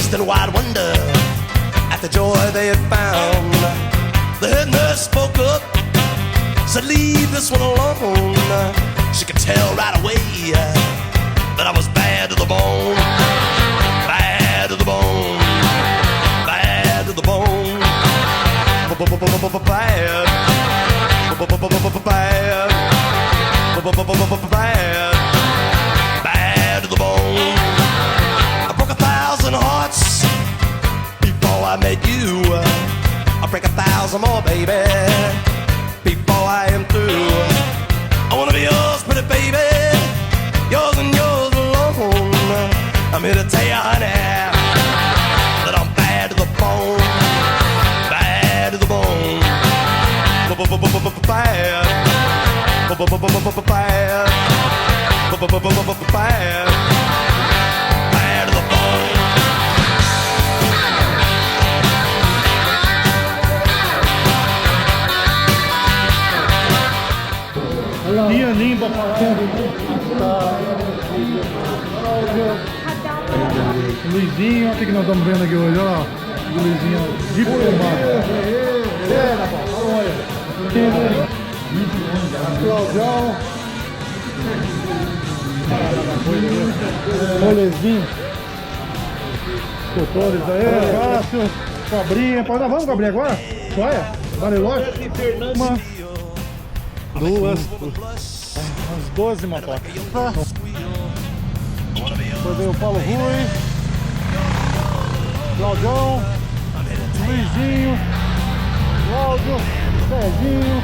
amazed in wide wonder at the joy they had found. The head nurse spoke up, said leave this one alone. She could tell right away that I was bad to the bone. Bad to the bone. Bad to the bone. Bad. Bad. Bad. Bad to the bone. I broke 1,000 hearts before I met you. I'll break 1,000 more, baby, before I am through. I wanna be yours, pretty baby, yours and yours alone. I'm here to tell you, honey, that I'm bad to the bone. Bad to the bone. Bad. Bad. Bad. Bad to the bone. Pianinho pra falar. Luizinho, olha o que nós estamos vendo aqui hoje, olha lá. O Luizinho diplomado. Claudião. Rolezinho. Tutores aí, Cássio, Cobrinha. Vamos, Cobrinha, agora? Olha, Bariloche. Uma, duas, umas 12 motocas. Depois veio o Paulo Rui, Claudião, Luizinho, Cláudio, Serginho,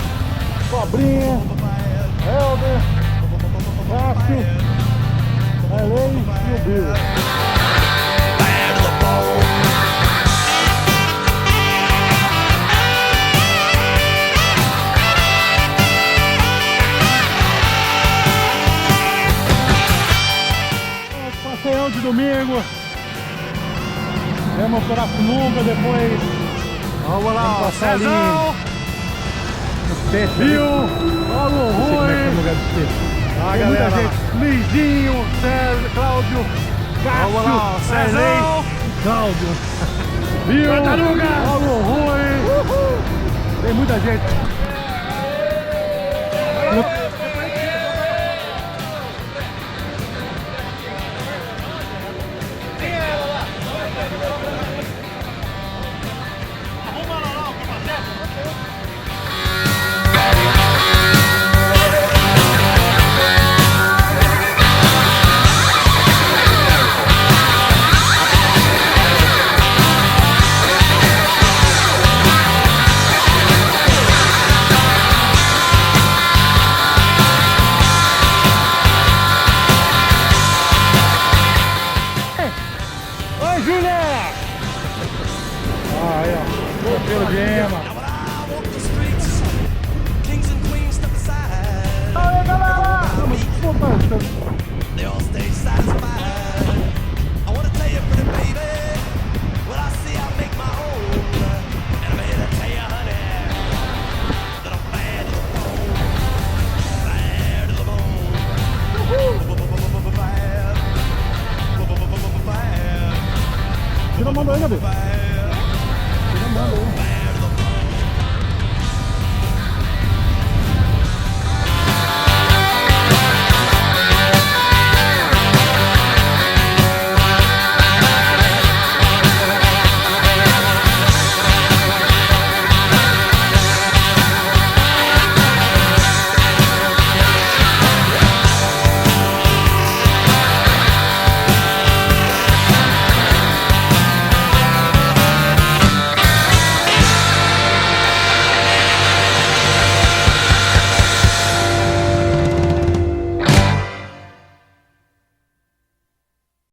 Cobrinha, Helder, Cássio, Helene e o Bill. Passeio de domingo. Vamos para Pirassununga depois. Vamos lá, ó, Cezão, Bill, Paulo Rui, tem muita gente. Luizinho, César, Cláudio, Cássio, Cezão, Cláudio, Bill, Paulo Rui. Tem muita gente. Pelo Gema. Aí, galera! Tira a mão daí, Gabi.